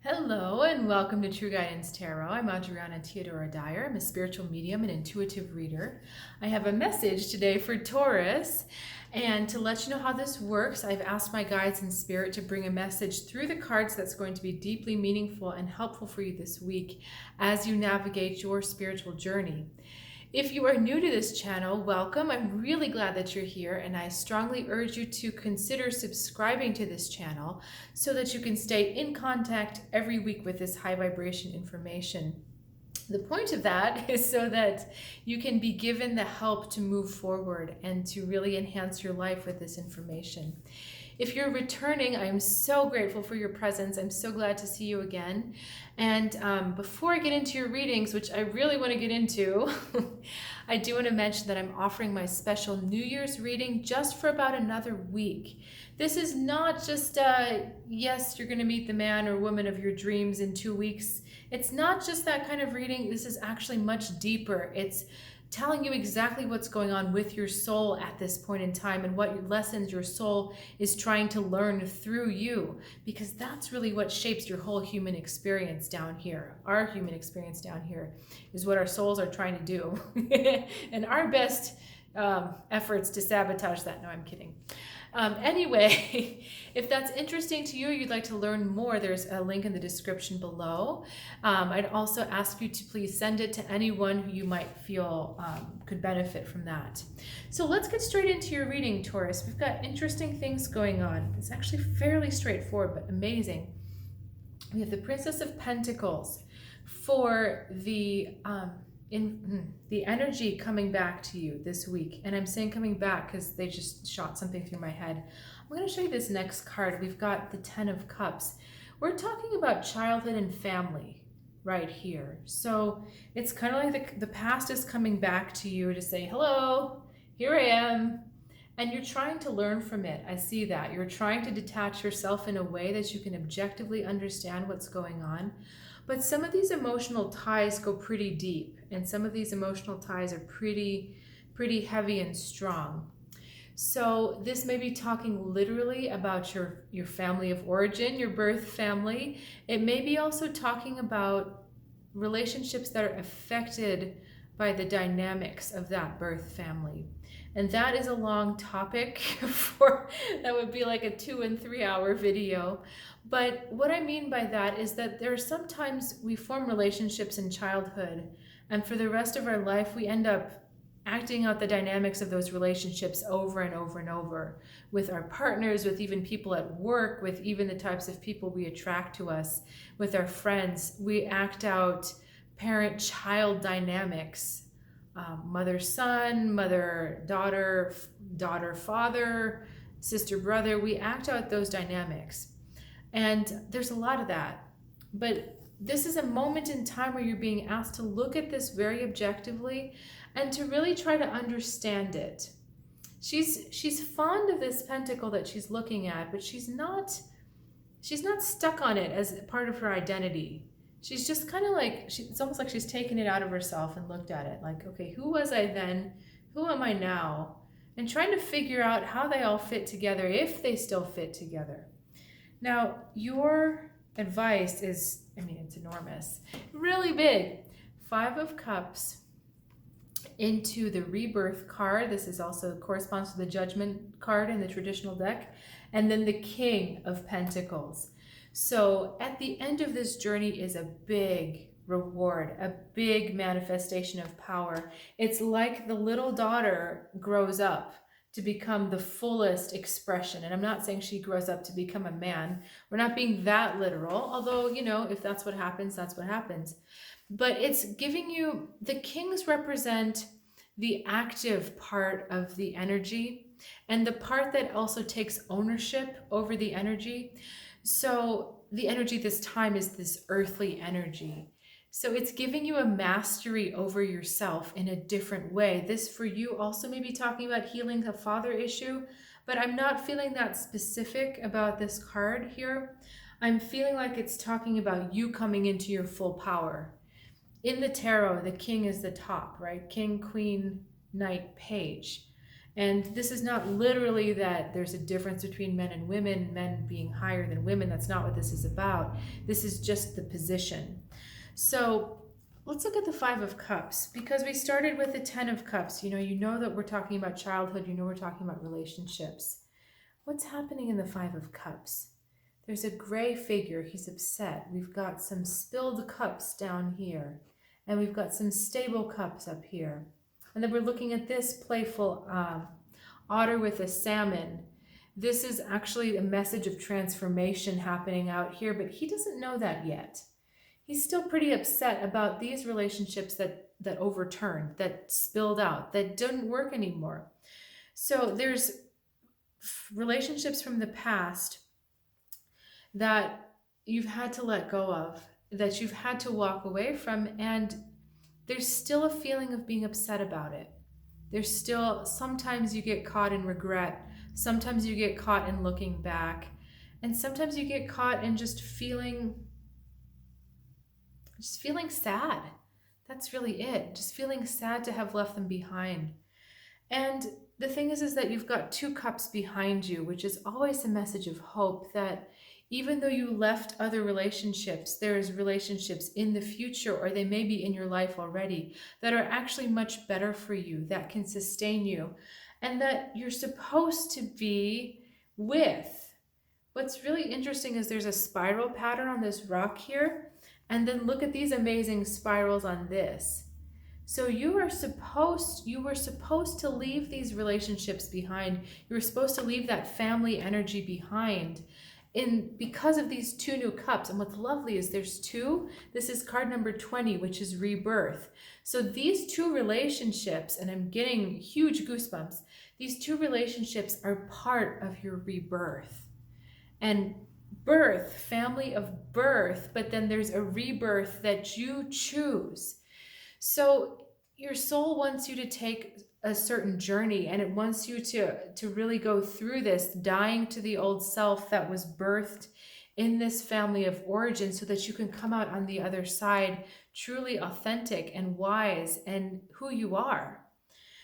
Hello and welcome to True Guidance Tarot. I'm Adriana Teodoro-Dier. I'm a spiritual medium and intuitive reader. I have a message today for Taurus, and to let you know how this works, I've asked my guides in spirit to bring a message through the cards that's going to be deeply meaningful and helpful for you this week as you navigate your spiritual journey. If you are new to this channel, welcome. I'm really glad that you're here, and I strongly urge you to consider subscribing to this channel so that you can stay in contact every week with this high vibration information. The point of that is so that you can be given the help to move forward and to really enhance your life with this information. If you're returning, I'm so grateful for your presence. I'm so glad to see you again. And before I get into your readings, which I really want to get into, I do want to mention that I'm offering my special New Year's reading just for about another week. This is not just, yes, you're going to meet the man or woman of your dreams in 2 weeks. It's not just that kind of reading. This is actually much deeper. It's telling you exactly what's going on with your soul at this point in time and what lessons your soul is trying to learn through you, because that's really what shapes your whole human experience down here. Our human experience down here is what our souls are trying to do. And our best efforts to sabotage that. No, I'm kidding. Anyway, if that's interesting to you, you'd like to learn more, there's a link in the description below. I'd also ask you to please send it to anyone who you might feel could benefit from that. So let's get straight into your reading, Taurus. We've got interesting things going on. It's actually fairly straightforward, but amazing. We have the Princess of Pentacles for the energy coming back to you this week. And I'm saying coming back because they just shot something through my head. I'm going to show you this next card. We've got the Ten of Cups. We're talking about childhood and family right here. So it's kind of like the past is coming back to you to say, hello, here I am. And you're trying to learn from it. I see that. You're trying to detach yourself in a way that you can objectively understand what's going on. But some of these emotional ties go pretty deep, and some of these emotional ties are pretty heavy and strong. So this may be talking literally about your family of origin, your birth family. It may be also talking about relationships that are affected by the dynamics of that birth family. And that is a long topic that would be like a 2 and 3 hour video. But what I mean by that is that there are sometimes we form relationships in childhood, and for the rest of our life, we end up acting out the dynamics of those relationships over and over and over with our partners, with even people at work, with even the types of people we attract to us, with our friends. We act out parent-child dynamics. Mother-son, mother-daughter, daughter-father, sister-brother. We act out those dynamics. And there's a lot of that. But this is a moment in time where you're being asked to look at this very objectively and to really try to understand it. She's fond of this pentacle that she's looking at, but she's not stuck on it as part of her identity. She's just kind of like, it's almost like she's taken it out of herself and looked at it like, okay, who was I then? Who am I now? And trying to figure out how they all fit together, if they still fit together. Now, your advice is, it's enormous, really big. 5 of Cups into the Rebirth card. This is also corresponds to the Judgment card in the traditional deck. And then the King of Pentacles. So at the end of this journey is a big reward, a big manifestation of power. It's like the little daughter grows up to become the fullest expression. And I'm not saying she grows up to become a man. We're not being that literal, although, if that's what happens, that's what happens. But it's giving you, the kings represent the active part of the energy and the part that also takes ownership over the energy. So the energy this time is this earthly energy. So it's giving you a mastery over yourself in a different way. This for you also may be talking about healing a father issue, but I'm not feeling that specific about this card here. I'm feeling like it's talking about you coming into your full power. In the tarot, the king is the top, right? King, queen, knight, page. And this is not literally that there's a difference between men and women, men being higher than women. That's not what this is about. This is just the position. So let's look at the Five of Cups, because we started with the Ten of Cups. You know that we're talking about childhood. You know we're talking about relationships. What's happening in the Five of Cups? There's a gray figure. He's upset. We've got some spilled cups down here, and we've got some stable cups up here. And then we're looking at this playful otter with a salmon. This is actually a message of transformation happening out here, but he doesn't know that yet. He's still pretty upset about these relationships that overturned, that spilled out, that didn't work anymore. So there's relationships from the past that you've had to let go of, that you've had to walk away from, and there's still a feeling of being upset about it. There's still, sometimes you get caught in regret, sometimes you get caught in looking back, and sometimes you get caught in just feeling sad. That's really it. Just feeling sad to have left them behind. And the thing is that you've got two cups behind you, which is always a message of hope that even though you left other relationships, there's relationships in the future, or they may be in your life already, that are actually much better for you, that can sustain you, and that you're supposed to be with. What's really interesting is there's a spiral pattern on this rock here, and then look at these amazing spirals on this. So you were supposed to leave these relationships behind. You were supposed to leave that family energy behind because of these two new cups. And what's lovely is there's two. This is card number 20, which is rebirth. So these two relationships, and I'm getting huge goosebumps, these two relationships are part of your rebirth. And birth, family of birth, but then there's a rebirth that you choose. So your soul wants you to take a certain journey, and it wants you to really go through this, dying to the old self that was birthed in this family of origin, so that you can come out on the other side truly authentic and wise and who you are.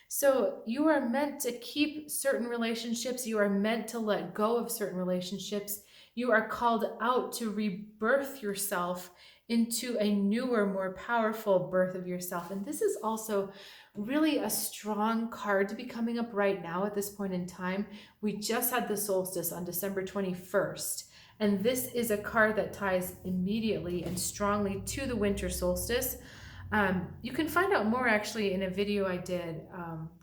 So you are meant to keep certain relationships. You are meant to let go of certain relationships. You are called out to rebirth yourself into a newer, more powerful birth of yourself. And this is also really a strong card to be coming up right now at this point in time. We just had the solstice on December 21st. And this is a card that ties immediately and strongly to the winter solstice. You can find out more actually in a video I did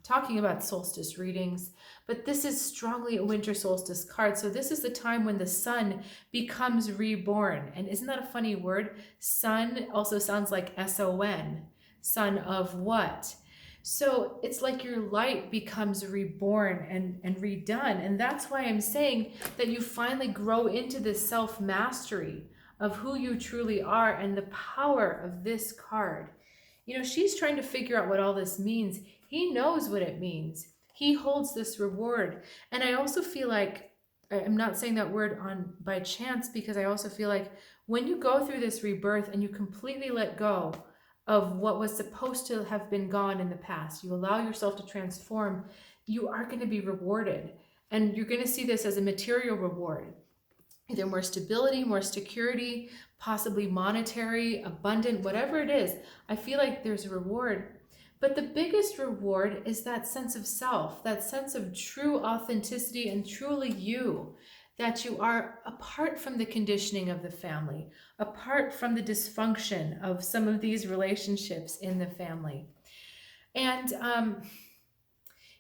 talking about solstice readings, but this is strongly a winter solstice card. So this is the time when the sun becomes reborn. And isn't that a funny word? Sun also sounds like S-O-N, son of what? So it's like your light becomes reborn and redone. And that's why I'm saying that you finally grow into this self-mastery of who you truly are and the power of this card. You know, she's trying to figure out what all this means. He knows what it means. He holds this reward. And I also feel like, I'm not saying that word on by chance, because I also feel like when you go through this rebirth and you completely let go of what was supposed to have been gone in the past, you allow yourself to transform, you are going to be rewarded. And you're going to see this as a material reward. Either more stability, more security, possibly monetary, abundant, whatever it is. I feel like there's a reward. But the biggest reward is that sense of self, that sense of true authenticity and truly you, that you are apart from the conditioning of the family, apart from the dysfunction of some of these relationships in the family. And,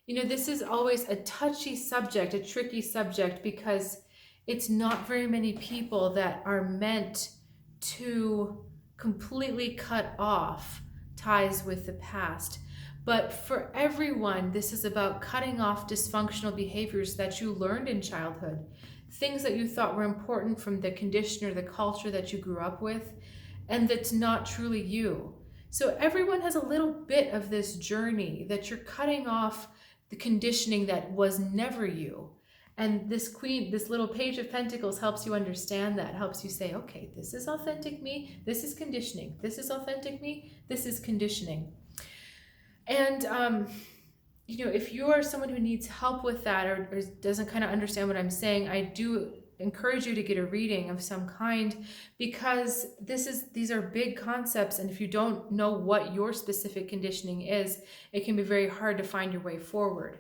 you know, this is always a touchy subject, a tricky subject, because it's not very many people that are meant to completely cut off ties with the past. But for everyone, this is about cutting off dysfunctional behaviors that you learned in childhood, things that you thought were important from the condition or the culture that you grew up with, and that's not truly you. So everyone has a little bit of this journey that you're cutting off the conditioning that was never you. And this queen, this little page of pentacles helps you understand that, helps you say, okay, this is authentic me, this is conditioning. This is authentic me, this is conditioning. And, if you are someone who needs help with that, or doesn't kind of understand what I'm saying, I do encourage you to get a reading of some kind, because these are big concepts, and if you don't know what your specific conditioning is, it can be very hard to find your way forward.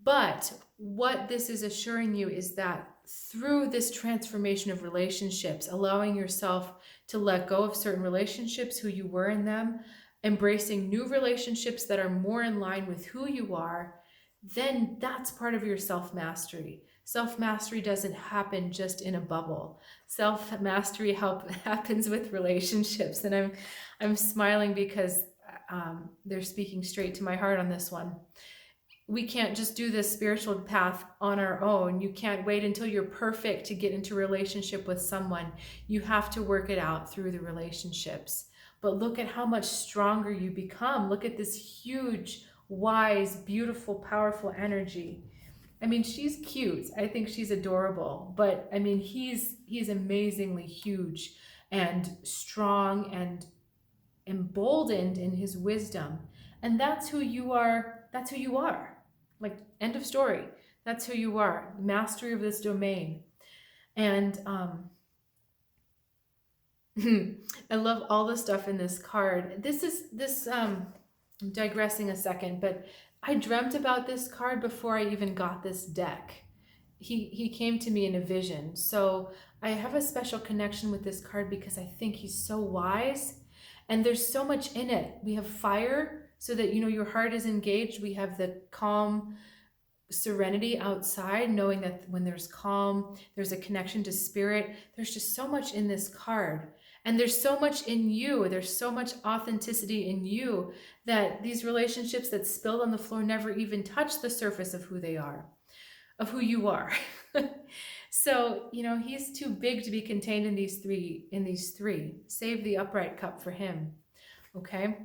But what this is assuring you is that through this transformation of relationships, allowing yourself to let go of certain relationships, who you were in them, embracing new relationships that are more in line with who you are, then that's part of your self-mastery. Self-mastery doesn't happen just in a bubble. Self-mastery happens with relationships. And I'm smiling because they're speaking straight to my heart on this one. We can't just do this spiritual path on our own. You can't wait until you're perfect to get into a relationship with someone. You have to work it out through the relationships. But look at how much stronger you become. Look at this huge, wise, beautiful, powerful energy. I mean, she's cute. I think she's adorable. But I mean, he's amazingly huge and strong and emboldened in his wisdom. And that's who you are. That's who you are. Like, end of story. That's who you are. Mastery of this domain. And I love all the stuff in this card. I'm digressing a second, but I dreamt about this card before I even got this deck. He came to me in a vision. So I have a special connection with this card because I think he's so wise, and there's so much in it. We have fire, so that, your heart is engaged. We have the calm serenity outside, knowing that when there's calm, there's a connection to spirit. There's just so much in this card. And there's so much in you. There's so much authenticity in you that these relationships that spilled on the floor never even touch the surface of who they are, of who you are. So, he's too big to be contained in these three. Save the upright cup for him. Okay.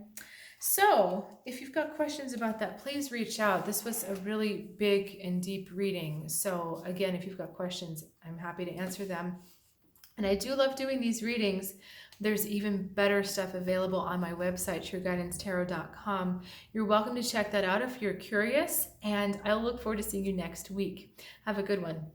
So if you've got questions about that, please reach out. This was a really big and deep reading. So again, if you've got questions, I'm happy to answer them. And I do love doing these readings. There's even better stuff available on my website, trueguidancetarot.com. You're welcome to check that out if you're curious, and I'll look forward to seeing you next week. Have a good one.